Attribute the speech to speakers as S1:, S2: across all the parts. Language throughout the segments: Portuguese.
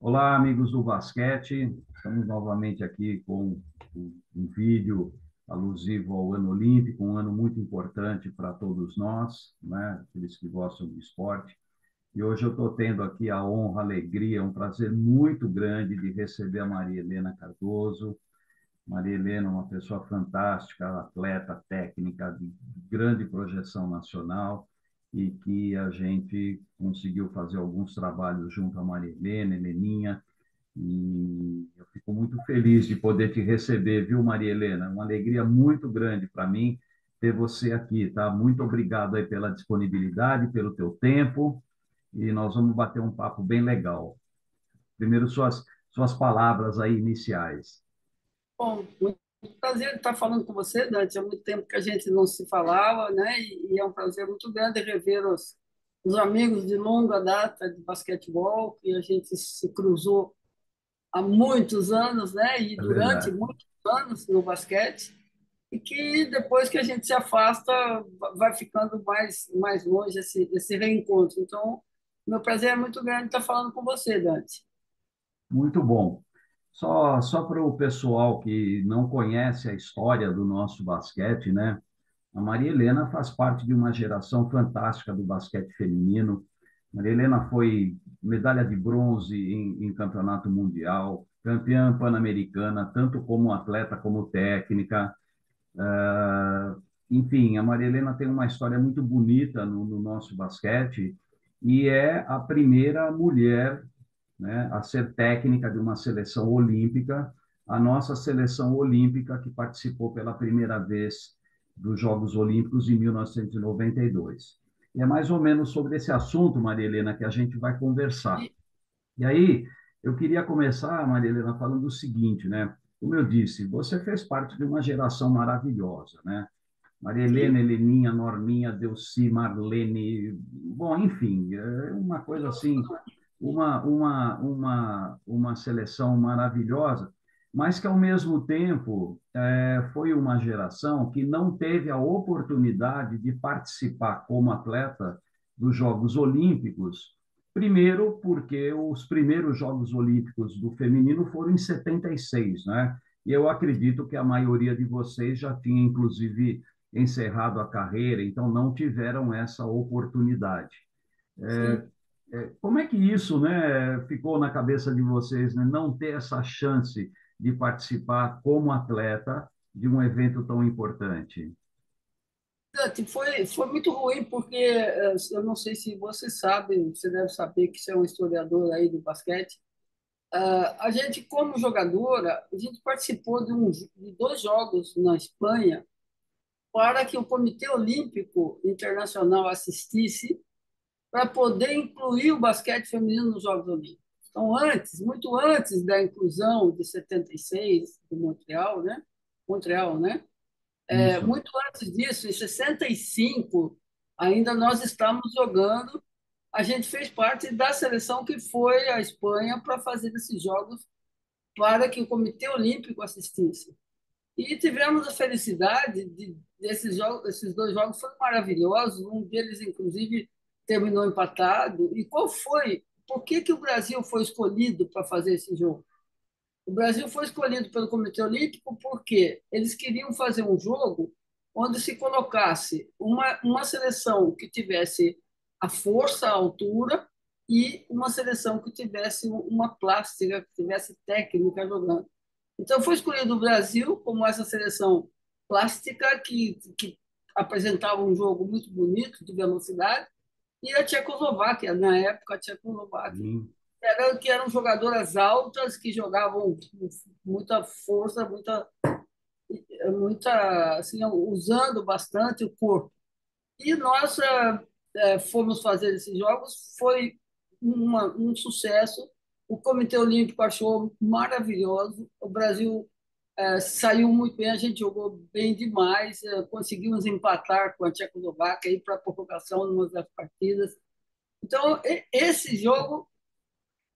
S1: Olá, amigos do basquete. Estamos novamente aqui com um vídeo alusivo ao Ano Olímpico, um ano muito importante para todos nós, né? Aqueles que gostam do esporte. E hoje eu estou tendo aqui a honra, a alegria, um prazer muito grande de receber a Maria Helena Cardoso. Maria Helena é uma pessoa fantástica, atleta, técnica, de grande projeção nacional, e que a gente conseguiu fazer alguns trabalhos junto à Maria Helena, Heleninha, e eu fico muito feliz de poder te receber, viu, Maria Helena? Uma alegria muito grande para mim ter você aqui, tá? Muito obrigado aí pela disponibilidade, pelo teu tempo, e nós vamos bater um papo bem legal. Primeiro, suas palavras aí iniciais.
S2: Bom, muito prazer estar falando com você, Dante. Há muito tempo que a gente não se falava, né? E é um prazer muito grande rever os amigos de longa data de basquetebol, que a gente se cruzou há muitos anos, né? E
S1: É
S2: durante
S1: verdade.
S2: muitos anos no basquete, e que depois que a gente se afasta, vai ficando mais longe esse reencontro. Então, meu prazer é muito grande estar falando com você, Dante.
S1: Muito bom. Só para o pessoal que não conhece a história do nosso basquete, né? A Maria Helena faz parte de uma geração fantástica do basquete feminino. Maria Helena foi medalha de bronze em campeonato mundial, campeã pan-americana, tanto como atleta como técnica. Ah, enfim, a Maria Helena tem uma história muito bonita no nosso basquete e é a primeira mulher, né, a ser técnica de uma seleção olímpica, a nossa seleção olímpica que participou pela primeira vez dos Jogos Olímpicos em 1992. E noventa e dois. E é mais ou menos sobre esse assunto, Maria Helena, que a gente vai conversar.
S2: E,
S1: E aí, eu queria começar, Maria Helena, falando o seguinte, né? Como eu disse, você fez parte de uma geração maravilhosa, né? Maria Helena,
S2: sim,
S1: Heleninha, Norminha, Delci, Marlene, bom, enfim, é uma coisa assim, uma seleção maravilhosa, mas que ao mesmo tempo foi uma geração que não teve a oportunidade de participar como atleta dos Jogos Olímpicos. Primeiro, porque os primeiros Jogos Olímpicos do feminino foram em 76, né? E eu acredito que a maioria de vocês já tinha, inclusive, encerrado a carreira, então não tiveram essa oportunidade.
S2: sim.
S1: Como é que isso, né, ficou na cabeça de vocês, né, não ter essa chance de participar como atleta de um evento tão importante?
S2: Foi muito ruim, porque eu não sei se você sabe, você deve saber que você é um historiador aí do basquete. A gente, como jogadora, a gente participou de dois jogos na Espanha para que o Comitê Olímpico Internacional assistisse para poder incluir o basquete feminino nos Jogos Olímpicos. Então, muito antes da inclusão de 76 de Montreal, né? Montreal, né?
S1: Isso.
S2: Muito antes disso, em 65, ainda nós estávamos jogando. A gente fez parte da seleção que foi à Espanha para fazer esses jogos para que o Comitê Olímpico assistisse. E tivemos a felicidade desses jogos, esses dois jogos foram maravilhosos. Um deles, inclusive, terminou empatado. E qual foi? Por que o Brasil foi escolhido para fazer esse jogo? O Brasil foi escolhido pelo Comitê Olímpico porque eles queriam fazer um jogo onde se colocasse uma seleção que tivesse a força, a altura, e uma seleção que tivesse uma plástica, que tivesse técnica jogando. Então, foi escolhido o Brasil como essa seleção plástica que apresentava um jogo muito bonito, de velocidade, e a Tchecoslováquia, na época, a Tchecoslováquia,
S1: Sim.
S2: que eram jogadoras altas que jogavam com muita força, assim, usando bastante o corpo. E nós fomos fazer esses jogos, foi um sucesso. O Comitê Olímpico achou maravilhoso. O Brasil saiu muito bem, a gente jogou bem demais, conseguimos empatar com a Tchecoslováquia para a prorrogação numa das partidas. Então, esse jogo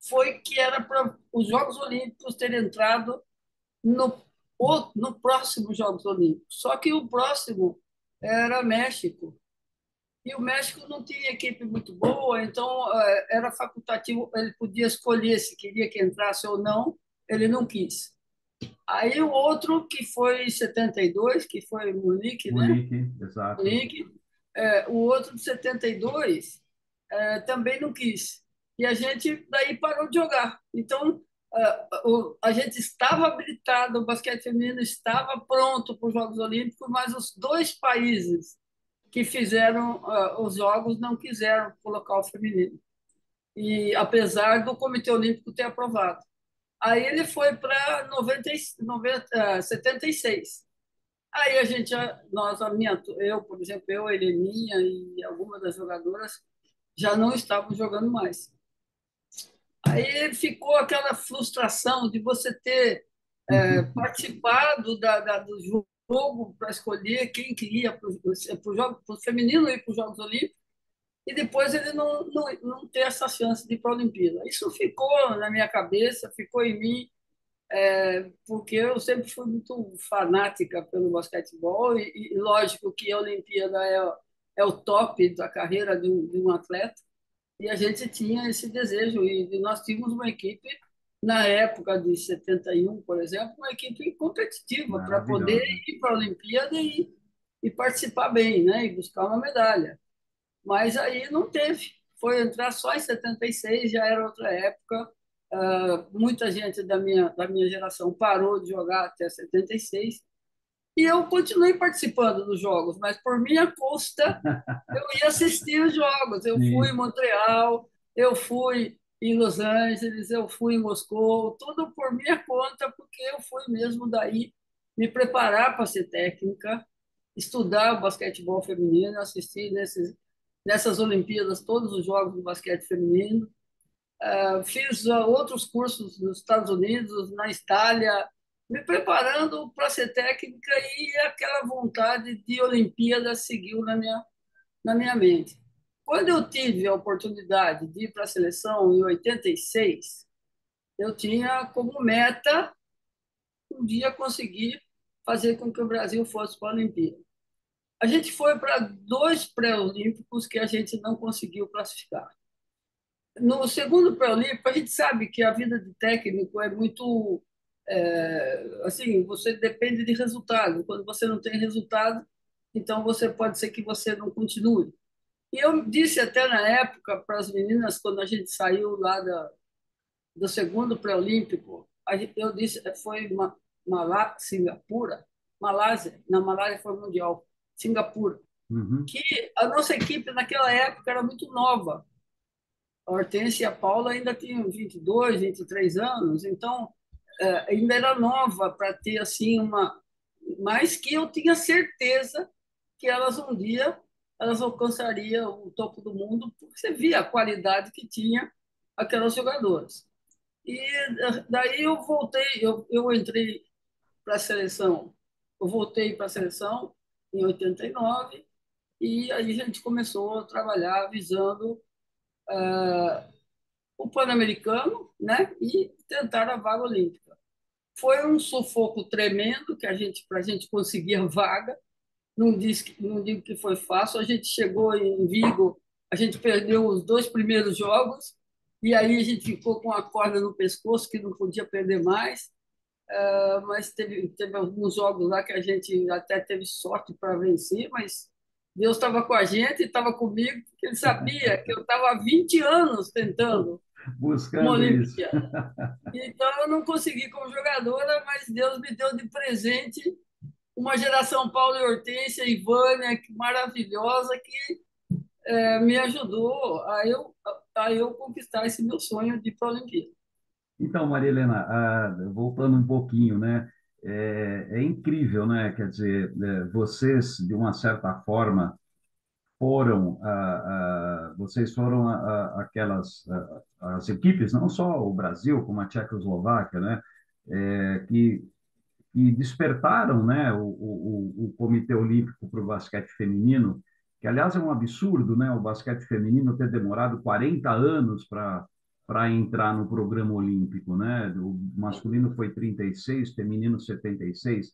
S2: foi que era para os Jogos Olímpicos terem entrado no, no próximo Jogos Olímpicos. Só que o próximo era México. E o México não tinha equipe muito boa, então era facultativo, ele podia escolher se queria que entrasse ou não, ele não quis. Aí o outro, que foi em 72, que foi Munique, né?
S1: Munique, exato.
S2: Munique, o outro de 72 também não quis. E a gente daí parou de jogar. Então, a gente estava habilitado, o basquete feminino estava pronto para os Jogos Olímpicos, mas os dois países que fizeram os jogos não quiseram colocar o feminino. E apesar do Comitê Olímpico ter aprovado. Aí ele foi para 76. Aí a gente, nós, eu, por exemplo, eu, a Heleninha e algumas das jogadoras já não estavam jogando mais. Aí ficou aquela frustração de você ter participado do jogo para escolher quem queria para o feminino ir para os Jogos Olímpicos e depois ele não ter essa chance de ir para a Olimpíada. Isso ficou na minha cabeça, ficou em mim, porque eu sempre fui muito fanática pelo basquetebol e lógico que a Olimpíada é o top da carreira de um atleta e a gente tinha esse desejo e nós tínhamos uma equipe na época de 71, por exemplo, uma equipe competitiva para poder
S1: Maravilhosa.
S2: ir para a Olimpíada e participar bem, né, e buscar uma medalha. Mas aí não teve. Foi entrar só em 76, já era outra época. Muita gente da minha geração parou de jogar até 76. E eu continuei participando dos jogos, mas por minha conta, eu ia assistir os jogos. Eu fui em
S1: Sim,
S2: Montreal, eu fui em Los Angeles, eu fui em Moscou, tudo por minha conta, porque eu fui mesmo daí me preparar para ser técnica, estudar o basquetebol feminino, assistir nessas Olimpíadas todos os jogos do basquete feminino. Fiz outros cursos nos Estados Unidos, na Itália, me preparando para ser técnica e aquela vontade de Olimpíada seguiu na minha mente. Quando eu tive a oportunidade de ir para a seleção em 86, eu tinha como meta um dia conseguir fazer com que o Brasil fosse para a Olimpíada. A gente foi para dois pré-olímpicos que a gente não conseguiu classificar. No segundo pré-olímpico, a gente sabe que a vida de técnico é muito assim, você depende de resultado. Quando você não tem resultado, então você pode ser que você não continue. E eu disse até na época para as meninas, quando a gente saiu lá do segundo pré-olímpico, eu disse, foi Singapura, Malásia, na Malásia foi mundial, Singapura,
S1: uhum,
S2: que a nossa equipe naquela época era muito nova. A Hortência e a Paula ainda tinham 22, 23 anos, então ainda era nova para ter assim uma. Mas que eu tinha certeza que elas um dia elas alcançariam o topo do mundo, porque você via a qualidade que tinha aquelas jogadoras. E daí eu voltei, eu entrei para a seleção, eu voltei para a seleção em 89 e aí a gente começou a trabalhar visando o Pan-Americano, né, e tentar a vaga olímpica. Foi um sufoco tremendo que a gente para a gente conseguir a vaga. Não digo que foi fácil. A gente chegou em Vigo, a gente perdeu os dois primeiros jogos e aí a gente ficou com a corda no pescoço que não podia perder mais. Mas teve alguns jogos lá que a gente até teve sorte para vencer, mas Deus estava com a gente e estava comigo, porque ele sabia que eu estava há 20 anos tentando uma
S1: buscando isso.
S2: Olimpíada. Então, eu não consegui como jogadora, mas Deus me deu de presente uma geração Paulo e Hortência e Vânia maravilhosa que me ajudou a eu conquistar esse meu sonho de ir para a Olimpíada.
S1: Então, Maria Helena, voltando um pouquinho, né? É incrível, né? Quer dizer, vocês, de uma certa forma, vocês foram aquelas as equipes, não só o Brasil, como a Tchecoslováquia, né? Que despertaram, né, o Comitê Olímpico para o basquete feminino, que, aliás, é um absurdo, né, o basquete feminino ter demorado 40 anos para entrar no programa olímpico, né? O masculino foi 36, feminino 76.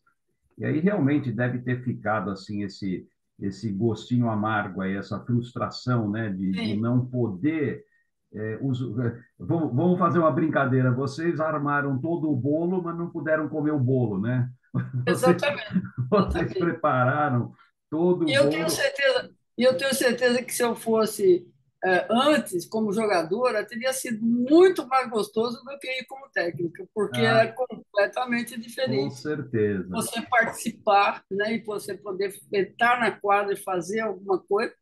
S1: E aí realmente deve ter ficado assim esse gostinho amargo aí, essa frustração, né, de
S2: Sim,
S1: não poder. Vamos fazer uma brincadeira. Vocês armaram todo o bolo, mas não puderam comer o bolo, né? Vocês,
S2: exatamente,
S1: vocês
S2: exatamente.
S1: prepararam todo
S2: E
S1: o
S2: eu tenho
S1: bolo.
S2: certeza, e eu tenho certeza que se eu fosse antes como jogadora, teria sido muito mais gostoso do que ir como técnica, porque é
S1: Ah,
S2: completamente
S1: com
S2: diferente
S1: certeza.
S2: você participar, né, e você poder estar na quadra e fazer alguma coisa,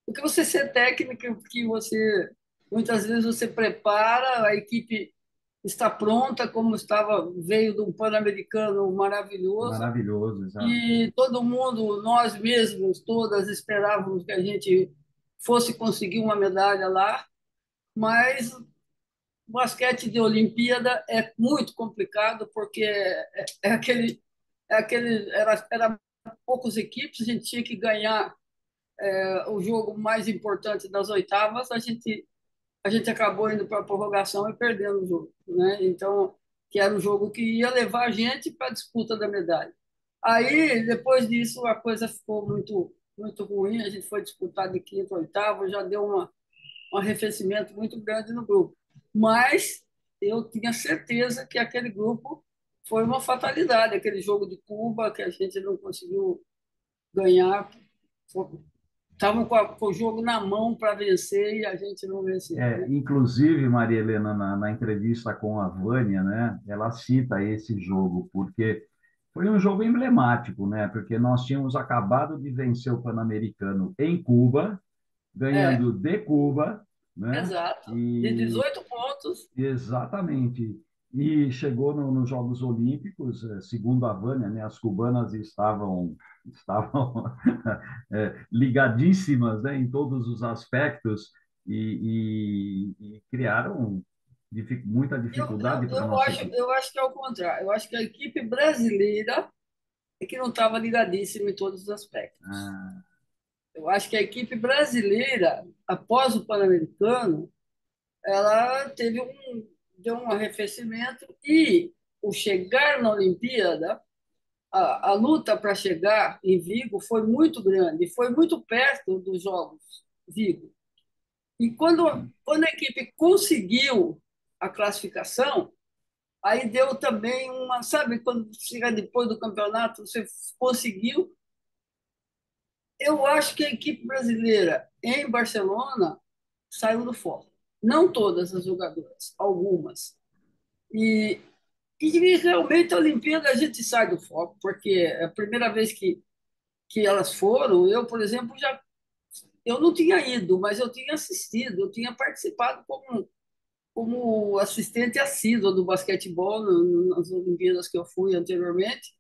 S2: do que você ser técnica, que você muitas vezes você prepara, a equipe está pronta, como estava, veio de um Pan-Americano maravilhoso,
S1: Maravilhoso, exato.
S2: e todo mundo, nós mesmos, todas esperávamos que a gente fosse conseguir uma medalha lá, mas basquete de Olimpíada é muito complicado porque era poucas equipes, a gente tinha que ganhar o jogo mais importante das oitavas, a gente acabou indo para a prorrogação e perdendo o jogo, né? Então, que era o jogo que ia levar a gente para a disputa da medalha. Aí, depois disso, a coisa ficou muito ruim, a gente foi disputar de quinto, oitavo, já deu um arrefecimento muito grande no grupo. Mas eu tinha certeza que aquele grupo foi uma fatalidade, aquele jogo de Cuba que a gente não conseguiu ganhar. Estavam com o jogo na mão para vencer e a gente não venceu, né?
S1: Inclusive, Maria Helena, na entrevista com a Vânia, né, ela cita esse jogo, porque foi um jogo emblemático, né, porque nós tínhamos acabado de vencer o Pan-Americano em Cuba,
S2: É,
S1: ganhando de Cuba, né,
S2: exato. De
S1: e
S2: 18 pontos,
S1: exatamente. E chegou nos Jogos Olímpicos, segundo a Vânia, né, as cubanas estavam ligadíssimas, né, em todos os aspectos e criaram muita
S2: eu,
S1: dificuldade
S2: eu,
S1: para a
S2: eu,
S1: nossa
S2: acho,
S1: equipe.
S2: eu acho que é o contrário. Eu acho que a equipe brasileira é que não estava ligadíssima em todos os aspectos.
S1: Ah,
S2: Eu acho que a equipe brasileira, após o Pan-Americano, ela deu um arrefecimento e o chegar na Olimpíada, a luta para chegar em Vigo foi muito grande, foi muito perto dos Jogos Vigo. E quando a equipe conseguiu a classificação, aí deu também uma, sabe, quando chega depois do campeonato, você conseguiu. Eu acho que a equipe brasileira em Barcelona saiu do foco. Não todas as jogadoras, algumas. E, e realmente a Olimpíada a gente sai do foco, porque é a primeira vez que elas foram, eu, por exemplo, eu não tinha ido, mas eu tinha assistido, eu tinha participado como assistente assíduo do basquetebol nas Olimpíadas que eu fui anteriormente.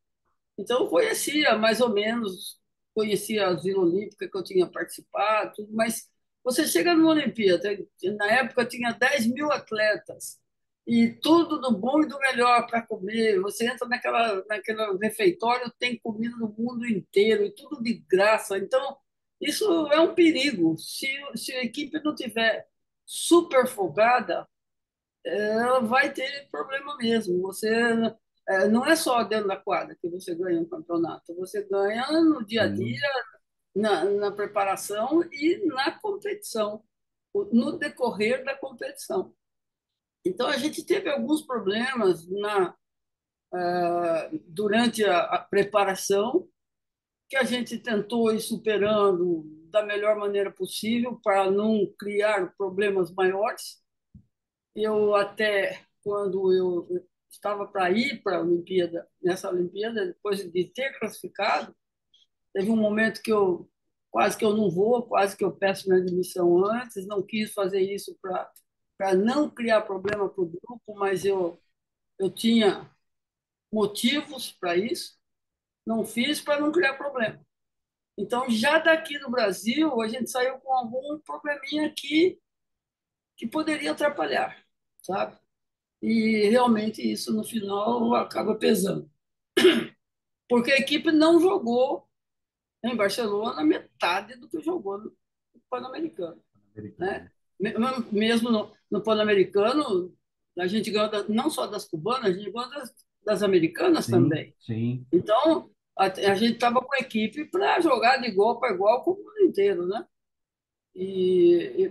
S2: Então, eu conhecia mais ou menos, conhecia a Vila Olímpica que eu tinha participado, tudo, mas você chega numa Olimpíada, na época tinha 10 mil atletas, e tudo do bom e do melhor para comer. Você entra naquele refeitório, tem comida do mundo inteiro, e tudo de graça. Então, isso é um perigo. Se a equipe não tiver super folgada, ela vai ter problema mesmo. Você não é só dentro da quadra que você ganha um campeonato, você ganha no dia a dia,
S1: sim.
S2: na preparação e na competição, no decorrer da competição. Então a gente teve alguns problemas durante a preparação que a gente tentou ir superando da melhor maneira possível para não criar problemas maiores. Eu até, quando eu estava para ir para a Olimpíada, nessa Olimpíada, depois de ter classificado, teve um momento que eu quase que eu não vou, quase que eu peço minha admissão antes, não quis fazer isso para não criar problema para o grupo, mas eu tinha motivos para isso, não fiz para não criar problema. Então, já daqui do Brasil, a gente saiu com algum probleminha aqui que poderia atrapalhar, sabe? E realmente isso no final acaba pesando. Porque a equipe não jogou em Barcelona metade do que jogou no Pan-Americano. Né?
S1: Americano.
S2: Mesmo no Pan-Americano, a gente ganhou não só das cubanas, a gente ganhou das americanas
S1: Sim,
S2: também.
S1: sim.
S2: Então, a gente estava com a equipe para jogar de igual para igual com o mundo inteiro, né?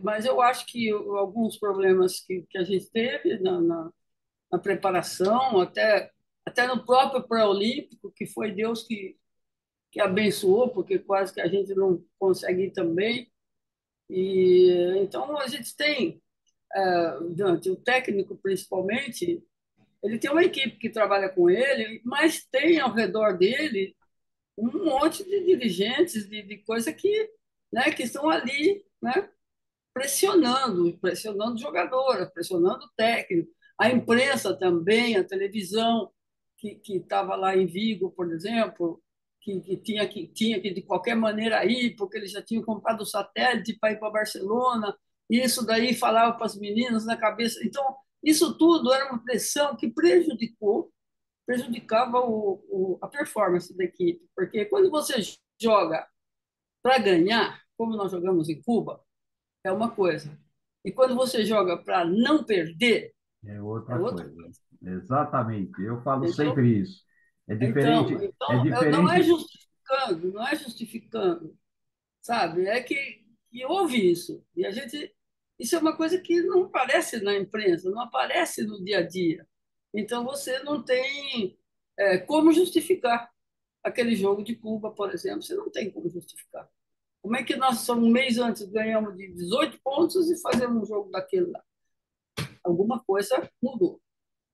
S2: Mas eu acho que alguns problemas que a gente teve na preparação, até no próprio pré-olímpico, que foi Deus que abençoou, porque quase que a gente não consegue ir também. Então a gente tem, Dante, o técnico principalmente, ele tem uma equipe que trabalha com ele, mas tem ao redor dele um monte de dirigentes de coisa que estão ali, né, pressionando o jogador, pressionando o técnico, a imprensa também, a televisão que estava lá em Vigo, por exemplo, que de qualquer maneira ir, porque eles já tinham comprado o satélite para ir para Barcelona, e isso daí falava para as meninas na cabeça. Então, isso tudo era uma pressão que prejudicava a performance da equipe, porque quando você joga para ganhar, como nós jogamos em Cuba, é uma coisa. E quando você joga para não perder,
S1: É
S2: é
S1: outra
S2: outra
S1: coisa.
S2: coisa.
S1: Exatamente. Eu falo
S2: Então,
S1: sempre isso. É
S2: não é
S1: diferente.
S2: justificando, não é justificando, sabe? Que houve isso. E a gente. Isso é uma coisa que não aparece na imprensa, não aparece no dia a dia. Então, você não tem como justificar aquele jogo de Cuba, por exemplo. Você não tem como justificar. Como é que nós, só um mês antes, ganhamos de 18 pontos e fazemos um jogo daquele lá? Alguma coisa mudou.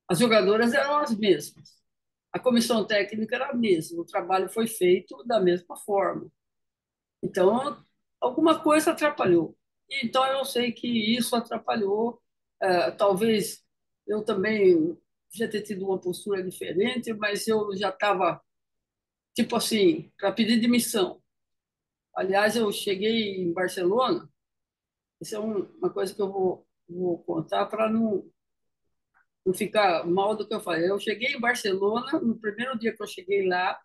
S2: As jogadoras eram as mesmas. A comissão técnica era a mesma. O trabalho foi feito da mesma forma. Então, alguma coisa atrapalhou. Então, eu sei que isso atrapalhou. Talvez eu também já ter tido uma postura diferente, mas eu já estava, tipo assim, para pedir demissão. Aliás, eu cheguei em Barcelona. Isso é uma coisa que eu vou contar para não ficar mal do que eu falei. Eu cheguei em Barcelona, no primeiro dia que eu cheguei lá,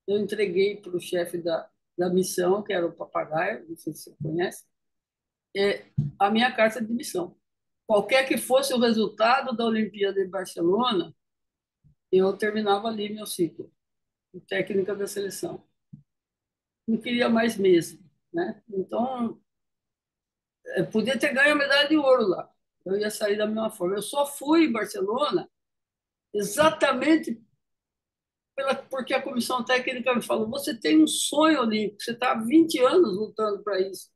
S2: eu entreguei para o chefe da missão, que era o Papagaio, não sei se você conhece, a minha carta de missão. Qualquer que fosse o resultado da Olimpíada de Barcelona, eu terminava ali meu ciclo, de técnica da seleção. Não queria mais mesmo, né? Então, podia ter ganho a medalha de ouro lá. Eu ia sair da mesma forma. Eu só fui em Barcelona exatamente porque a comissão técnica me falou: você tem um sonho olímpico, você está há 20 anos lutando para isso,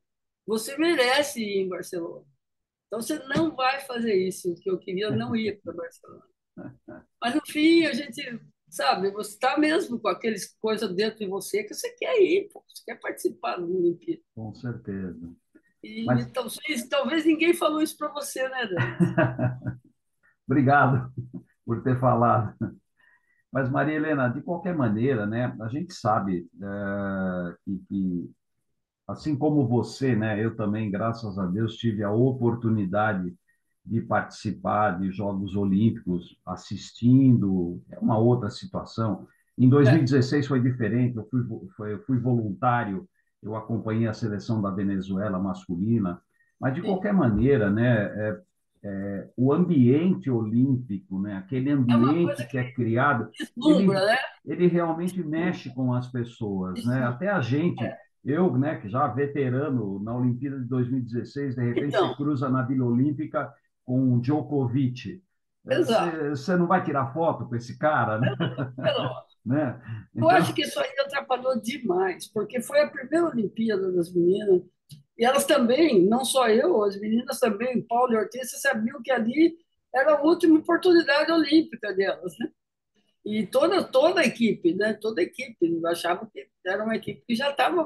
S2: você merece ir em Barcelona. Então você não vai fazer isso, que eu queria não ir para Barcelona. Mas no fim, a gente, sabe, você está mesmo com aqueles coisas dentro de você que você quer ir, pô, você quer participar do Olimpíada.
S1: Com certeza.
S2: E
S1: Mas
S2: talvez ninguém falou isso para você, né, Dani?
S1: obrigado por ter falado. Mas, Maria Helena, de qualquer maneira, né, a gente sabe que, assim como você, né, eu também, graças a Deus, tive a oportunidade de participar de Jogos Olímpicos, assistindo, é uma outra situação. Em
S2: É,
S1: 2016 foi diferente, eu fui voluntário, eu acompanhei a seleção da Venezuela masculina, mas de
S2: sim.
S1: qualquer maneira, né, o ambiente olímpico, né, aquele
S2: É uma
S1: ambiente
S2: coisa
S1: que é
S2: que
S1: criado,
S2: deslumbra,
S1: ele,
S2: né?
S1: ele realmente mexe com as pessoas, né?
S2: Deslumbra.
S1: Até a gente, eu, né, que já veterano na Olimpíada de 2016, de repente você
S2: Então,
S1: cruza na Vila Olímpica com o Djokovic.
S2: exato.
S1: Você não vai tirar foto com esse cara, né? Né?
S2: Eu acho
S1: Então,
S2: que isso aí atrapalhou demais, porque foi a primeira Olimpíada das meninas, e elas também, não só eu, as meninas também, Paulo e Hortência, sabiam que ali era a última oportunidade olímpica delas, né? E toda a equipe, né? Toda a equipe achava que era uma equipe que já estava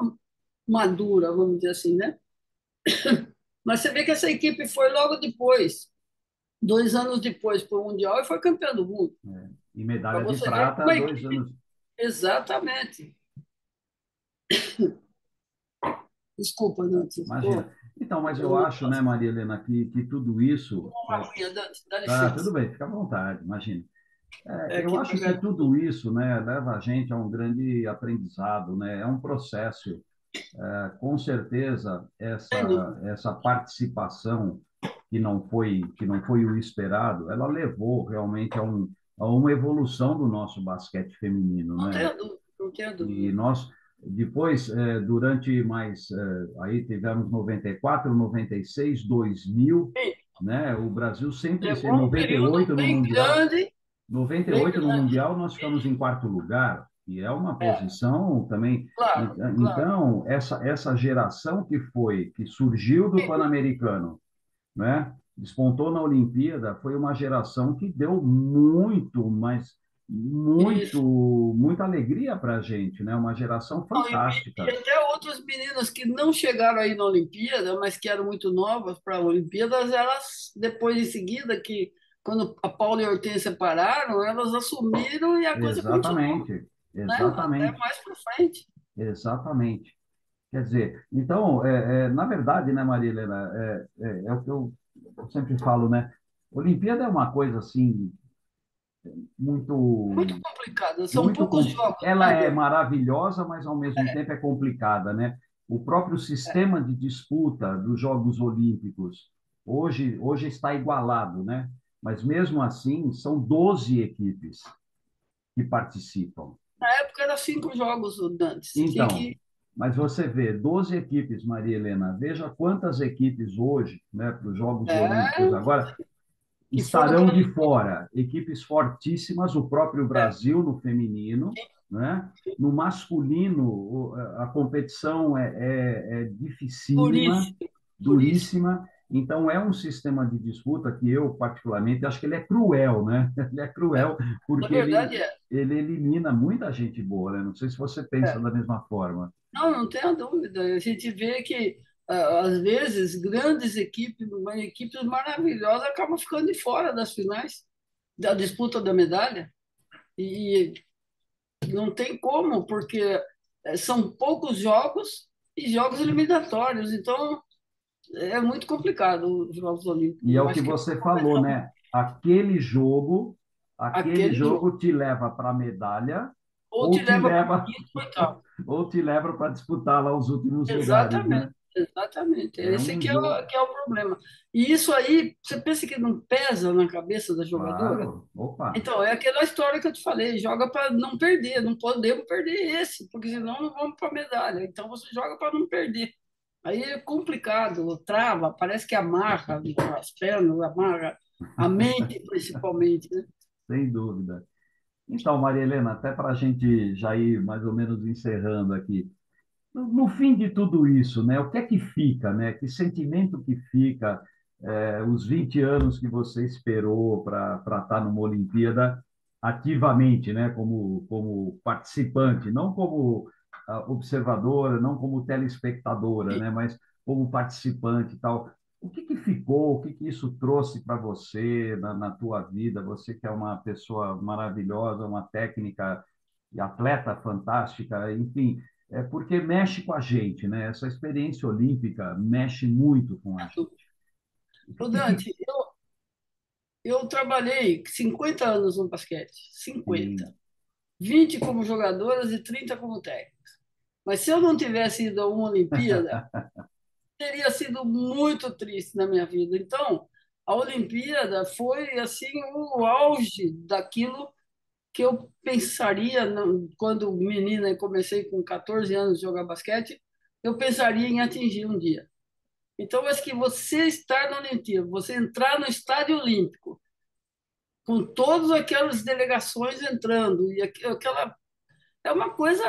S2: madura, vamos dizer assim, né? Mas você vê que essa equipe foi logo depois, 2 anos depois, para o Mundial e foi campeã do mundo.
S1: e
S2: Para
S1: medalha de
S2: você ver como
S1: prata
S2: a
S1: 2 anos.
S2: equipe. Exatamente. Desculpa, Nantes.
S1: Imagina. Então, mas eu
S2: Eu
S1: acho, né, Maria Helena, que tudo isso.
S2: tomar uma aguinha, dá
S1: Tá, tudo
S2: licença.
S1: bem, fica à vontade, imagina.
S2: É
S1: Eu
S2: que minha
S1: acho que
S2: garganta.
S1: tudo isso, né, leva a gente a um grande aprendizado, né? É um processo. Com certeza,
S2: Sem dúvida.
S1: essa participação que não foi o esperado, ela levou realmente a uma evolução do nosso basquete feminino,
S2: Não
S1: né?
S2: tenho dúvida. não tenho
S1: E
S2: dúvida.
S1: nós, depois, durante mais, aí tivemos 94, 96, 2000,
S2: Sim,
S1: né? O Brasil sempre, em
S2: levou um período
S1: 98 no Mundial,
S2: bem
S1: 98 no
S2: grande.
S1: Mundial nós ficamos em quarto lugar, e é uma
S2: É,
S1: posição também.
S2: claro, claro.
S1: Então, essa geração que surgiu do Pan-Americano, né? Despontou na Olimpíada, foi uma geração que deu muito, mas
S2: Isso.
S1: muita alegria para a gente, né? Uma geração
S2: Não, e
S1: fantástica.
S2: até outras meninas que não chegaram aí na Olimpíada, mas que eram muito novas para a Olimpíada, elas, depois em seguida, que quando a Paula e a Hortência pararam, elas assumiram e a coisa continuou,
S1: Exatamente,
S2: né? Até
S1: exatamente,
S2: mais para frente.
S1: exatamente. Quer dizer, então, na verdade, né, Maria Helena, é o que eu sempre falo, né? Olimpíada é uma coisa assim muito
S2: Muito complicado. São
S1: muito
S2: poucos jogos,
S1: ela
S2: né,
S1: é
S2: Adão?
S1: maravilhosa, mas ao mesmo tempo é complicada, né? O próprio sistema de disputa dos Jogos Olímpicos hoje está igualado, né? Mas mesmo assim são 12 equipes que participam.
S2: Na época era 5 jogos antes. Tinha
S1: Então,
S2: que.
S1: mas você vê 12 equipes, Maria Helena, veja quantas equipes hoje, né, para os Jogos Olímpicos
S2: É,
S1: agora
S2: que foram
S1: estarão
S2: para.
S1: de fora equipes fortíssimas, o próprio
S2: É,
S1: Brasil no feminino, né? No masculino, a competição é dificílima,
S2: duríssimo, duríssimo.
S1: duríssima. Então, é um sistema de disputa que eu, particularmente, acho que ele é cruel, né? Ele é cruel
S2: Na
S1: porque
S2: verdade, é.
S1: ele elimina muita gente boa, né? Não sei se você pensa
S2: É.
S1: da mesma forma.
S2: Não, não tenha dúvida. A gente vê que, às vezes, grandes equipes, equipes maravilhosas, acabam ficando de fora das finais, da disputa da medalha. E não tem como, porque são poucos jogos e jogos eliminatórios. Então, é muito complicado os Jogos
S1: E
S2: Olímpicos.
S1: é
S2: Eu
S1: o que
S2: acho que é
S1: você
S2: uma
S1: falou,
S2: competição,
S1: né? Aquele
S2: aquele jogo.
S1: jogo te leva para a medalha
S2: Ou
S1: ou
S2: te
S1: te
S2: leva para o
S1: leva
S2: quinto ou oitavo.
S1: ou te leva para disputar lá os últimos lugares,
S2: Exatamente,
S1: né?
S2: exatamente.
S1: É
S2: Esse
S1: um
S2: que
S1: jogo,
S2: que é o problema. E isso aí, você pensa que não pesa na cabeça da jogadora?
S1: claro. Opa,
S2: Então, é aquela história que eu te falei, joga para não perder, não podemos perder esse, porque senão não vamos para a medalha. Então, você joga para não perder. Aí é complicado, trava, parece que amarra as pernas, amarra a mente, principalmente, né?
S1: sem dúvida. Então, Maria Helena, até para a gente já ir mais ou menos encerrando aqui, no fim de tudo isso, né, o que é que fica, né? Que sentimento que fica, os 20 anos que você esperou para estar numa Olimpíada ativamente, né, como participante, não como observadora, não como telespectadora, né, mas como participante e tal. O que que ficou? O que que isso trouxe para você na tua vida? Você que é uma pessoa maravilhosa, uma técnica e atleta fantástica, enfim, porque mexe com a gente, né? Essa experiência olímpica mexe muito com a gente. O que
S2: Ô,
S1: que fica?
S2: Dante, eu trabalhei 50 anos no basquete,
S1: Sim,
S2: 50. 20 como jogadoras e 30 como técnico. Mas se eu não tivesse ido a uma Olimpíada, teria sido muito triste na minha vida. Então, a Olimpíada foi assim o auge daquilo que eu pensaria quando menina e comecei com 14 anos a jogar basquete, eu pensaria em atingir um dia. Então, acho que você estar na Olimpíada, você entrar no Estádio Olímpico, com todas aquelas delegações entrando, e aquela é uma coisa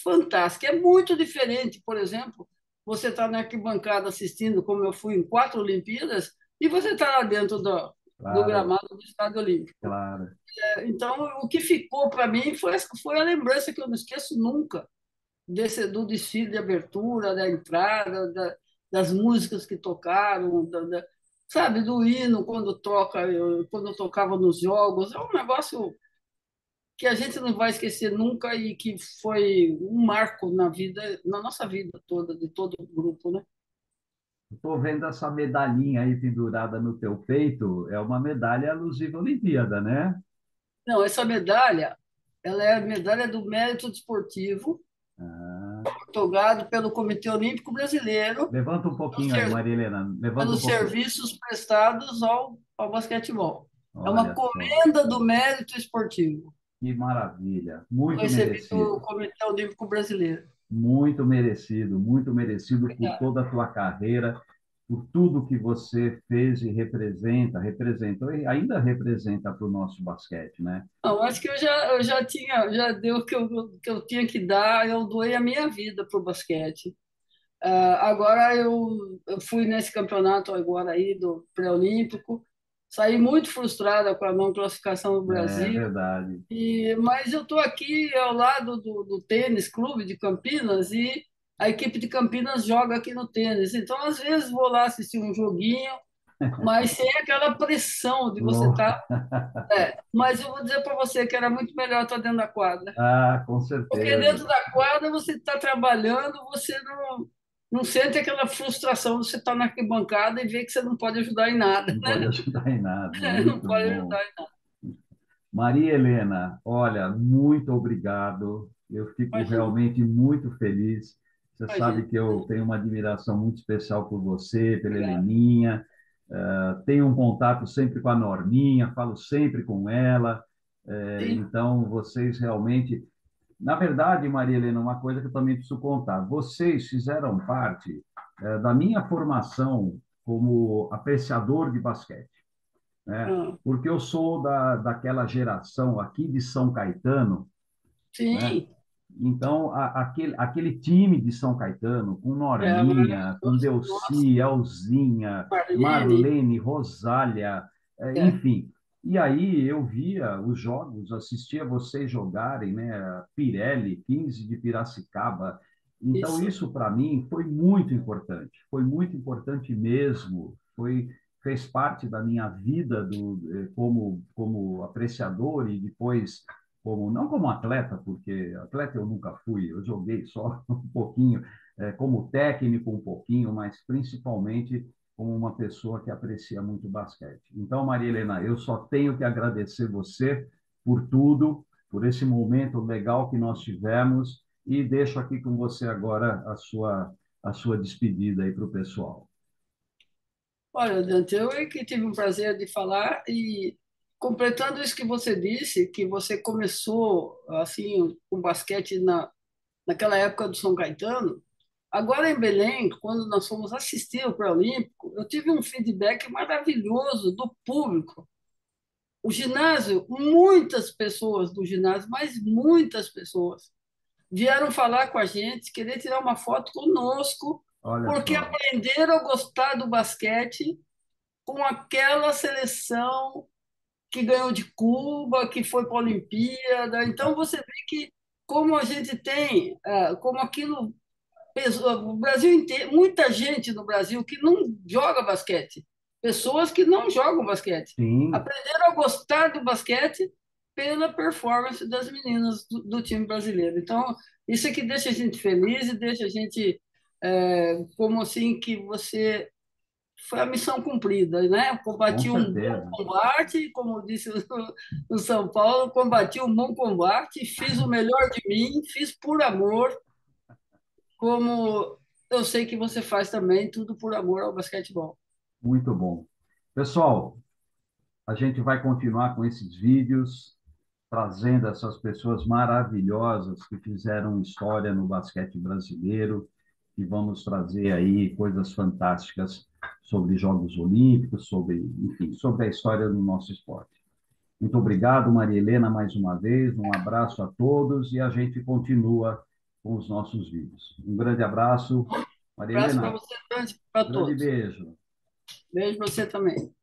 S2: fantástica. É muito diferente, por exemplo, você está na arquibancada assistindo, como eu fui em 4 Olimpíadas, e você está lá dentro do
S1: claro,
S2: gramado do Estádio Olímpico.
S1: claro.
S2: Então, o que ficou para mim foi a lembrança que eu não esqueço nunca do desfile de abertura, da entrada, das músicas que tocaram, sabe, do hino quando toca, quando tocava nos jogos. É um negócio que a gente não vai esquecer nunca e que foi um marco na vida, na nossa vida toda, de todo o grupo, né?
S1: Estou vendo essa medalhinha aí pendurada no teu peito, é uma medalha alusiva à Olimpíada, né?
S2: Não, essa medalha, ela é a medalha do mérito desportivo,
S1: Ah,
S2: otorgado pelo Comitê Olímpico Brasileiro
S1: levanta um
S2: pelos
S1: pouquinho aí, Maria Helena, levanta um
S2: pelos
S1: pouquinho.
S2: serviços prestados ao basquetebol. É uma
S1: Olha só.
S2: comenda do mérito esportivo.
S1: Que maravilha.
S2: Foi
S1: Muito
S2: recebido o
S1: merecido.
S2: Comitê Olímpico Brasileiro. muito
S1: Muito merecido por
S2: obrigada.
S1: toda a tua carreira, por tudo que você fez e representou e ainda representa para o nosso basquete, né?
S2: Não, acho que eu já tinha, já deu o que eu tinha que dar, eu doei a minha vida para o basquete. Agora eu fui nesse campeonato agora aí do pré-olímpico, saí muito frustrada com a não classificação do
S1: É
S2: Brasil,
S1: verdade.
S2: mas eu estou aqui ao lado do Tênis Clube de Campinas e a equipe de Campinas joga aqui no tênis. Então, às vezes, vou lá assistir um joguinho, mas sem aquela pressão de você
S1: Lo-
S2: estar. Mas eu vou dizer para você que era muito melhor estar dentro da quadra.
S1: Ah, com
S2: Porque
S1: certeza.
S2: dentro da quadra você está trabalhando, você não sente aquela frustração de você estar na arquibancada e ver que você não pode ajudar em nada,
S1: Não pode ajudar em nada.
S2: não
S1: Muito
S2: pode
S1: bom.
S2: ajudar em nada.
S1: Maria Helena, olha, muito obrigado. Eu fico
S2: Imagina,
S1: realmente muito feliz. Você sabe
S2: imagina.
S1: que eu tenho uma admiração muito especial por você, pela
S2: Obrigada.
S1: Heleninha. Tenho um contato sempre com a Norminha, falo sempre com ela.
S2: Sim,
S1: Então, vocês realmente. Na verdade, Maria Helena, uma coisa que eu também preciso contar. Vocês fizeram parte, da minha formação como apreciador de basquete, né?
S2: ah,
S1: Porque eu sou daquela geração aqui de São Caetano, né?
S2: sim,
S1: Então, aquele time de São Caetano, com
S2: é
S1: Norminha, com
S2: maravilhoso. Nossa,
S1: Delci, Elzinha,
S2: Marlene,
S1: Marlene, Rosália,
S2: é,
S1: enfim. E aí eu via os jogos, assistia vocês jogarem, né? Pirelli, 15 de Piracicaba. Então,
S2: isso,
S1: isso para mim foi muito importante mesmo. Fez parte da minha vida como apreciador e depois não como atleta, porque atleta eu nunca fui, eu joguei só um pouquinho, como técnico um pouquinho, mas principalmente como uma pessoa que aprecia muito basquete. Então, Maria Helena, eu só tenho que agradecer você por tudo, por esse momento legal que nós tivemos, e deixo aqui com você agora a sua despedida aí para o pessoal.
S2: olha, Dante, eu é que tive o prazer de falar e completando isso que você disse, que você começou assim com basquete naquela época do São Caetano. Agora em Belém, quando nós fomos assistir o pré-olímpico, eu tive um feedback maravilhoso do público. O ginásio, muitas pessoas do ginásio, mas muitas pessoas, vieram falar com a gente, querer tirar uma foto conosco,
S1: Olha
S2: porque
S1: só,
S2: aprenderam a gostar do basquete com aquela seleção que ganhou de Cuba, que foi para a Olimpíada. Então, você vê que como a gente tem, como aquilo o Brasil inteiro, muita gente no Brasil que não joga basquete, pessoas que não jogam basquete,
S1: sim,
S2: aprenderam a gostar do basquete pela performance das meninas do time brasileiro. Então, isso é que deixa a gente feliz e deixa a gente como assim que você foi a missão cumprida, né?
S1: com
S2: Combati um bom
S1: certeza.
S2: combate, como disse o São Paulo, combati um bom combate, fiz o melhor de mim, fiz por amor, como eu sei que você faz também, tudo por amor ao basquetebol.
S1: Muito bom. Pessoal, a gente vai continuar com esses vídeos, trazendo essas pessoas maravilhosas que fizeram história no basquete brasileiro, e vamos trazer aí coisas fantásticas sobre Jogos Olímpicos, enfim, sobre a história do nosso esporte. Muito obrigado, Maria Helena, mais uma vez. Um abraço a todos e a gente continua com os nossos vídeos. Um grande abraço, Maria
S2: Abraço para
S1: Helena.
S2: você, para
S1: Grande
S2: todos.
S1: beijo.
S2: Beijo para você também.